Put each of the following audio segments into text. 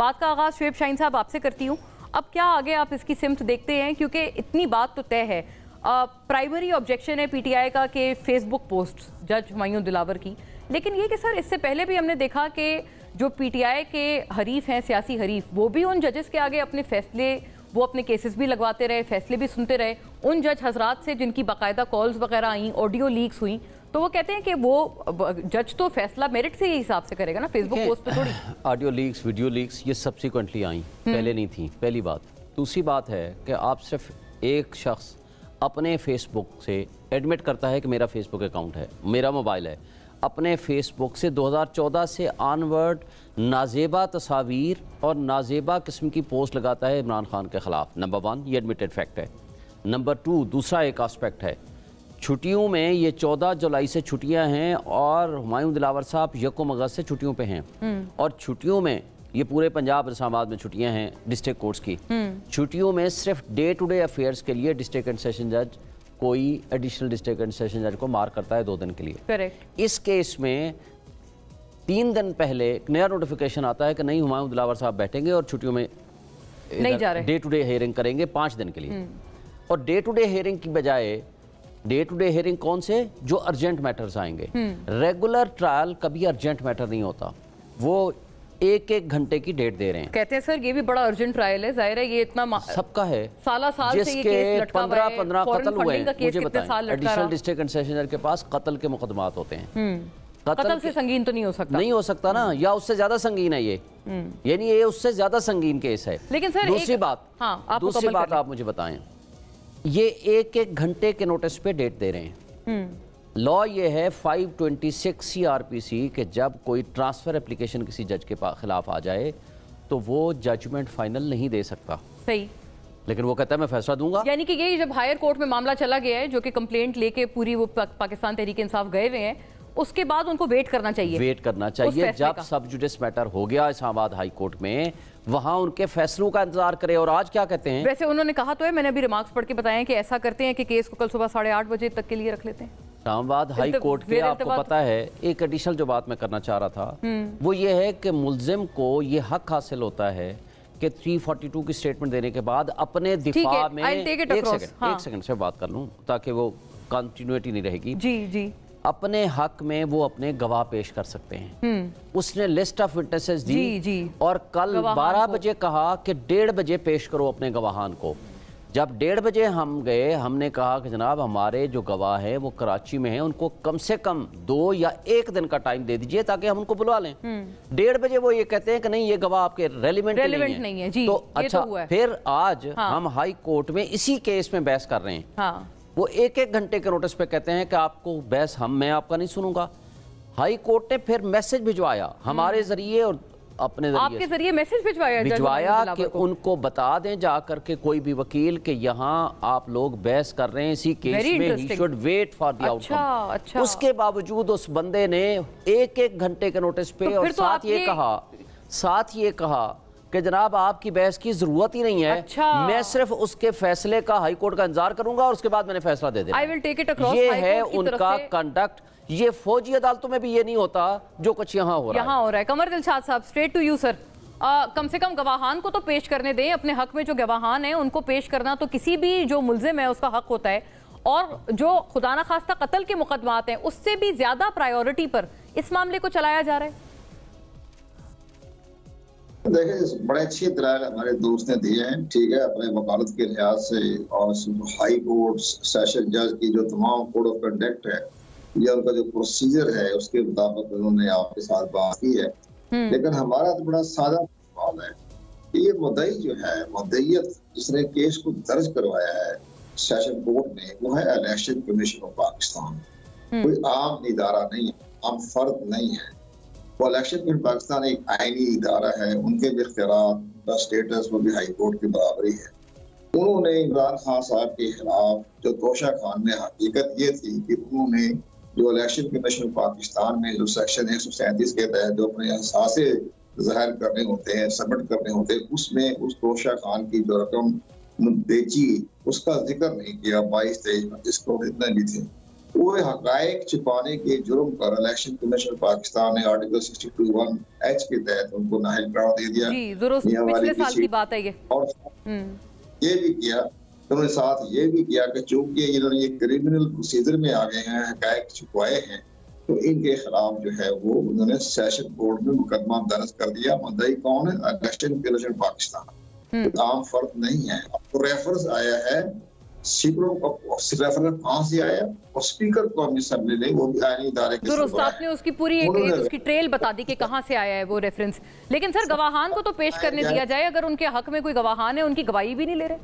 बात का आगाज़ शुएब शाहीन साहब आपसे करती हूँ। अब क्या आगे आप इसकी सिमत देखते हैं, क्योंकि इतनी बात तो तय है, प्राइमरी ऑब्जेक्शन है पीटीआई का कि फेसबुक पोस्ट जज हुमायूं दिलावर की, लेकिन ये कि सर इससे पहले भी हमने देखा कि जो पीटीआई के हरीफ हैं, सियासी हरीफ, वो भी उन जजेस के आगे अपने फैसले, वो अपने केसेस भी लगवाते रहे, फैसले भी सुनते रहे। उन जज हजरात से जिनकी बाकायदा कॉल्स वगैरह आई, ऑडियो लीक्स हुई, तो वो कहते हैं कि वो जज तो फैसला मेरिट से ही हिसाब से करेगा ना, फेसबुक पोस्ट पे थोड़ी। ऑडियो लीक्स, वीडियो लीक्स ये सब्सिक्वेंटली आई, पहले नहीं थी, पहली बात। दूसरी बात है कि आप सिर्फ एक शख्स अपने फेसबुक से एडमिट करता है कि मेरा फेसबुक अकाउंट है, मेरा मोबाइल है, अपने फेसबुक से 2014 से ऑनवर्ड नाजेबा तस्वीर और नाजेबा किस्म की पोस्ट लगाता है इमरान खान के ख़िलाफ़। नंबर 1 ये एडमिटेड फैक्ट है। नंबर 2 दूसरा एक आस्पेक्ट है, छुट्टियों में ये 14 जुलाई से छुट्टियां हैं और हुमायूं दिलावर साहब यकम अगस्त से छुट्टियों पे हैं, और छुट्टियों में ये पूरे पंजाब इस्लामाबाद में छुट्टियां हैं डिस्ट्रिक्ट कोर्ट्स की। छुट्टियों में सिर्फ डे टू डे अफेयर्स के लिए डिस्ट्रिक्ट एंड सेशन जज कोई एडिशनल डिस्ट्रिक्ट एंड सेशन जज को मार करता है 2 दिन के लिए। करेक्ट। इस केस में 3 दिन पहले एक नया नोटिफिकेशन आता है कि नहीं, हुमायूं दिलावर साहब बैठेंगे और छुट्टियों में नहीं जा रहे, डे टू डे हियरिंग करेंगे 5 दिन के लिए। और डे टू डे हियरिंग की बजाय डे टू डे हियरिंग कौन से, जो अर्जेंट मैटर्स आएंगे। रेगुलर ट्रायल कभी अर्जेंट मैटर नहीं होता, वो 1-1 घंटे की डेट दे रहे हैं। कहते हैं सर ये भी बड़ा अर्जेंट ट्रायल है, जाहिर है ये इतना सबका है, साल से ये केस लटका हुआ है, 15 कत्ल हुए हैं, मुझे बताएं। एडिशनल डिस्ट्रिक्ट एंड सेशन जज के पास कत्ल के मुकदमात होते हैं। कत्ल से संगीन तो नहीं हो सकता, नहीं हो सकता ना, या उससे ज्यादा संगीन है ये, यानी ये उससे ज्यादा संगीन केस है। लेकिन सर दूसरी बात, दूसरी बात आप मुझे बताएं, ये 1-1 घंटे के नोटिस पे डेट दे रहे हैं। लॉ ये है 526 CRPC कि जब कोई ट्रांसफर एप्लीकेशन किसी जज के खिलाफ आ जाए तो वो जजमेंट फाइनल नहीं दे सकता। सही। लेकिन वो कहता है मैं फैसला दूंगा। यानी कि ये जब हायर कोर्ट में मामला चला गया है, जो कि कंप्लेंट लेके पूरी वो पाकिस्तान तहरीक इंसाफ गए हुए हैं, उसके बाद उनको वेट करना चाहिए, वेट करना चाहिए। जब सब जुडिस मैटर हो गया इस्लामाबाद हाई कोर्ट में, वहां उनके फैसलों का इंतजार करे। और आज क्या कहते हैं, वैसे उन्होंने कहा तो है, मैंने अभी रिमार्क्स पढ़ के बताया कि ऐसा करते हैं कि केस को कल सुबह 8:30 बजे तक के लिए रख लेते हैं इस्लामाबाद हाई कोर्ट के। आपको पता है, एक एडिशनल जो बात मैं करना चाह रहा था वो ये है कि मुल्जिम को ये हक हासिल होता है कि 342 की स्टेटमेंट देने के बाद अपने दिफा में एक सेकंड से बात कर लूं ताकि वो कंटिन्यूटी नहीं रहेगी। जी। अपने हक में वो अपने गवाह पेश कर सकते हैं। उसने लिस्ट ऑफ विटनेसेस दी और कल 12 बजे कहा कि 1:30 बजे पेश करो अपने गवाहान को। जब 1:30 बजे हम गए, हमने कहा कि जनाब हमारे जो गवाह हैं वो कराची में हैं, उनको कम से कम 2 या 1 दिन का टाइम दे दीजिए ताकि हम उनको बुला लें। 1:30 बजे वो ये कहते हैं कि नहीं, ये गवाह आपके रेलिवेंट नहीं है। जी, तो अच्छा, फिर आज हम हाई कोर्ट में इसी केस में बहस कर रहे हैं। वो 1-1 घंटे के नोटिस पे कहते हैं कि आपको बहस मैं आपका नहीं सुनूंगा। हाई कोर्ट ने फिर मैसेज भिजवाया हमारे जरिए और अपने आपके जरिए मैसेज भिजवाया कि उनको बता दें जाकर के कोई भी वकील कि यहाँ आप लोग बहस कर रहे हैं इसी केस में, he should wait for the outcome. उसके बावजूद उस बंदे ने 1-1 घंटे के नोटिस पे और साथ ये कहा कि जनाब आपकी बहस की जरूरत ही नहीं है, मैं सिर्फ उसके फैसले का हाई कोर्ट का इंतजार करूंगा और उसके बाद मैंने फैसला दे देना। ये है उनका कंडक्ट। ये फौजी अदालतों में भी ये नहीं होता जो कुछ यहाँ हो रहा है। कमर दिलशाद साहब, स्ट्रेट टू यू सर, कम से कम गवाहान को तो पेश करने दें, अपने हक में जो गवाहान है उनको पेश करना तो किसी भी जो मुल्जिम है उसका हक होता है, और जो खुदा न खास्ता कत्ल के मुकदमात हैं उससे भी ज्यादा प्रायोरिटी पर इस मामले को चलाया जा रहा है। देखिए, बड़े अच्छी तरह हमारे दोस्त ने दिए हैं, ठीक है, अपने वकालत के लिहाज से, और हाई कोर्ट सेशन जज की जो तमाम कोड ऑफ कंडक्ट है या उनका जो प्रोसीजर है उसके मुताबिक उन्होंने आपके साथ बात की है। लेकिन हमारा तो बड़ा सादा सवाल है कि ये मुद्दई जो है, मुद्दईयत जिसने केस को दर्ज करवाया है सेशन कोर्ट में, वो है इलेक्शन कमीशन ऑफ पाकिस्तान। कोई आम इदारा नहीं है, आम फर्द नहीं है। वो इलेक्शन कमीशन पाकिस्तान एक आईनी इदारा है, उनके भी इख्तियारात का स्टेटस वो भी हाई कोर्ट की बराबरी है। उन्होंने इमरान खान साहब के खिलाफ जो तोशा खान में हकीकत ये थी कि उन्होंने जो इलेक्शन कमीशन पाकिस्तान में जो सेक्शन 137 के तहत जो अपने अहसासे जाहिर करने होते हैं, सबमिट करने होते हैं, उसमें उस तोशा खान की जो रकम बेची उसका जिक्र नहीं किया। 22, 23, 25 करोड़ इतने भी थे। वो हकायक छुपाने के जुर्म पर इलेक्शन कमीशन पाकिस्तान ने आर्टिकल 62(1)H के तहत उनको नाअहल करार दे दिया। जी, दुरुस्त, पिछले साल की बात है ये। और ये भी किया, उन्होंने साथ ये भी किया कि चूंकि इन्होंने ये क्रिमिनल प्रोसीजर में आ गए हैं, हकायक छुपाए हैं, तो इनके खिलाफ जो है वो उन्होंने सेशन कोर्ट में मुकदमा दर्ज कर दिया। मुद्दई कौन है? इलेक्शन कमीशन पाकिस्तान, आम फर्द नहीं है। आपको रेफरेंस आया है रेफरेंस कहाँ से आया? और स्पीकर कौमी असेंबली ने वो भी आईनी इदारे के दुरुस्त, आपने उसकी पूरी उसकी ट्रेल बता दी कि कहाँ से आया है वो रेफरेंस। लेकिन सर गवाहान को तो पेश करने दिया जाए, अगर उनके हक में कोई गवाहान है, उनकी गवाही भी नहीं ले रहे।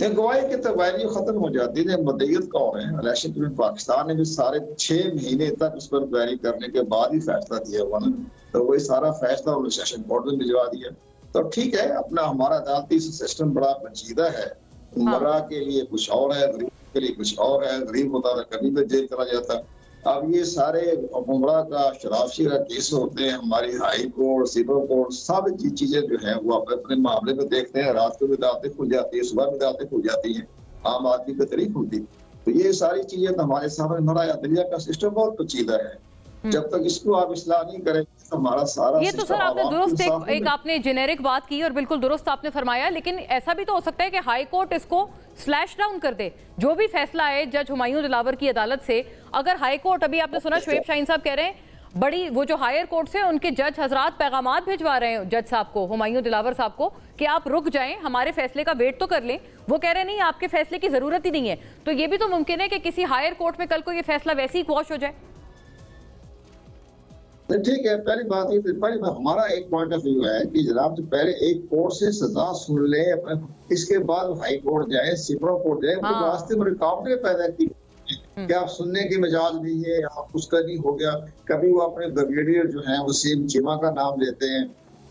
गवाही की तबाही खत्म हो जाती है। मदईयत कौन है? इलेक्शन कमीशन पाकिस्तान ने भी सारे 6 महीने तक उस पर क्वेरी करने के बाद ही फैसला दिया हुआ ना, तो वही सारा फैसला उन्होंने सेशन कोर्ट में भिजवा दिया। तो ठीक है, अपना हमारा अदालती सिस्टम बड़ा पेचीदा है। उमरा के लिए कुछ और है, गरीब के लिए कुछ और है। गरीब होता है कभी भी जेल चला जाता। अब ये सारे उमरा का शराफी का केस होते हैं, हमारी हाई कोर्ट, सिविल कोर्ट, सब चीजें जो है वो अपने मामले में देखते हैं। रात को भी अदालतें खुल जाती है, सुबह भी अदालतें खुल जाती हैं, आम आदमी की तरीक खुलती। तो ये सारी चीजें तो हमारे सामने, हमारा अदलिया का सिस्टम बहुत पेचीदा है। जब तक इसको आप इस्लाह नहीं करेंगे तो हमारा सारा ये तो सर आपने दुरुस्त एक आपने जेनेरिक बात की और बिल्कुल दुरुस्त आपने फरमाया। लेकिन ऐसा भी तो हो सकता है कि हाई कोर्ट इसको स्लैश डाउन कर दे। जो भी फैसला है जज हुमायूं दिलावर की अदालत से, अगर हाई कोर्ट, अभी आपने सुना शुएब शाहीन साहब कह रहे हैं, बड़ी वो जो हायर कोर्ट से उनके जज हजरात पैगामात भिजवा रहे हैं जज साहब को, हुमायूं दिलावर साहब को, कि आप रुक जाएं, हमारे फैसले का वेट तो कर लें। वो कह रहे नहीं, आपके फैसले की जरूरत ही नहीं है। तो ये भी तो मुमकिन है कि किसी हायर कोर्ट में कल को ये फैसला वैसे ही क्वॉश हो जाए। ठीक है, पहली बात ये, पहली बात हमारा एक पॉइंट ऑफ व्यू है कि जनाब जो पहले एक कोर्ट से सजा सुन ले, इसके बाद हाई कोर्ट जाए, सुप्रीम कोर्ट जाए, उनके वास्ते में रुकावटें पैदा की कि आप सुनने की मजाज नहीं है, आप उसका नहीं हो गया। कभी वो अपने ब्रिगेडियर जो है वसीम चीमा का नाम लेते हैं,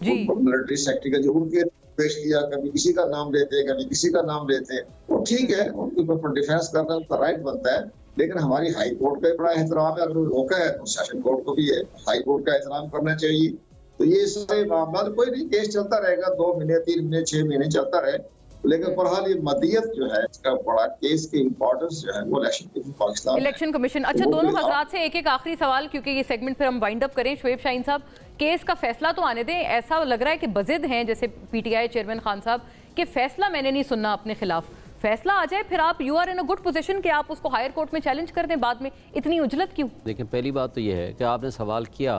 मिलिट्री सेक्रेटरी का जो उनके पेश किया, कभी किसी का नाम लेते हैं, कभी किसी का नाम लेते हैं। वो ठीक है, उनके ऊपर डिफेंस करना उनका राइट बनता है। लेकिन हमारी हाई कोर्ट का बड़ा एहतराम है, अगर रोका है तो सेशन कोर्ट को भी है, हाई कोर्ट का एहतराम करना चाहिए। तो ये सारे मामला कोई नहीं, केस चलता रहेगा, 2 महीने 3 महीने 6 महीने चलता रहे। लेकिन बहरहाल ये मदीयत जो है, इसका बड़ा केस की इंपॉर्टेंस जो है वो election commission Pakistan, election commission. अच्छा, दोनों हजरात से एक एक आखिरी सवाल, क्योंकि ये सेगमेंट फिर हम वाइंड अप करें। शुएब शाहीन साहब, केस का फैसला तो आने दें। ऐसा लग रहा है कि बजिद हैं जैसे पीटीआई चेयरमैन खान साहब कि फैसला मैंने नहीं सुनना अपने खिलाफ। फैसला आ जाए फिर आप you are in a good position कि आप उसको हायर कोर्ट में चैलेंज कर दें। बाद में इतनी उजलत क्यों? देखिए, पहली बात तो ये है कि आपने सवाल किया,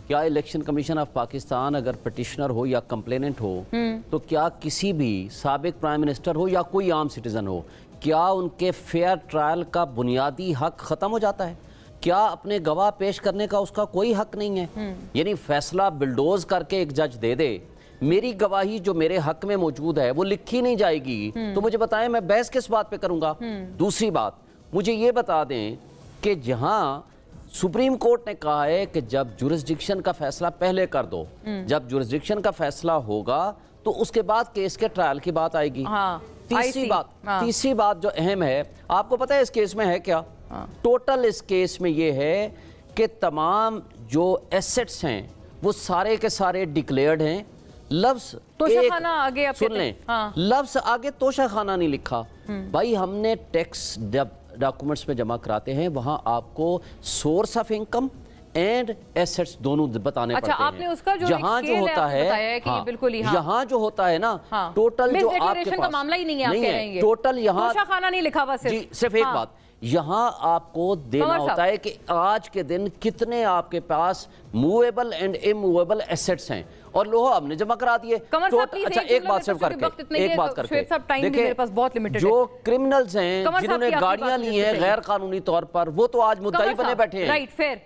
क्या इलेक्शन कमीशन ऑफ पाकिस्तान अगर पटिशनर हो या कंप्लेनेंट हो, तो क्या किसी भी साबिक प्राइम मिनिस्टर हो या कोई आम सिटीजन हो, क्या उनके फेयर ट्रायल का बुनियादी हक ख़त्म हो जाता है? क्या अपने गवाह पेश करने का उसका कोई हक नहीं है? यानी फैसला बिल्डोज करके एक जज दे दे, मेरी गवाही जो मेरे हक में मौजूद है वो लिखी नहीं जाएगी, तो मुझे बताएं मैं बहस किस बात पे करूंगा? दूसरी बात, मुझे ये बता दें कि जहां सुप्रीम कोर्ट ने कहा है कि जब जुरिस्डिक्शन का फैसला पहले कर दो, जब जुरिस्डिक्शन का फैसला होगा तो उसके बाद केस के ट्रायल की बात आएगी। तीसरी बात जो अहम है, आपको पता है इस केस में है क्या? टोटल इस केस में ये है कि तमाम जो एसेट्स हैं वो सारे के सारे डिक्लेयर्ड हैं। लफ्ज तोशाखाना आगे आप सुन लें, लफ्ज आगे तोशाखाना नहीं लिखा। भाई हमने टैक्स जब डॉक्यूमेंट्स में जमा कराते हैं वहां आपको source of income and assets दोनों बताने पड़ते हैं। आपने उसका जो यहाँ जो होता है, यहाँ जो होता है ना, टोटल जो आपके पास मामला ही नहीं है, टोटल यहाँ तोशाखाना नहीं लिखा हुआ, सिर्फ एक बात यहाँ आपको देना होता है कि आज के दिन कितने आपके पास मूवेबल एंड इमूवेबल एसेट्स हैं, और लोहा हमने जमा करा दिए। अच्छा, एक बात सिर्फ करके देखिए, जो क्रिमिनल्स हैं जिन्होंने गाड़ियां ली हैं गैर कानूनी तौर पर, वो तो आज मुद्दाई बने बैठे हैं।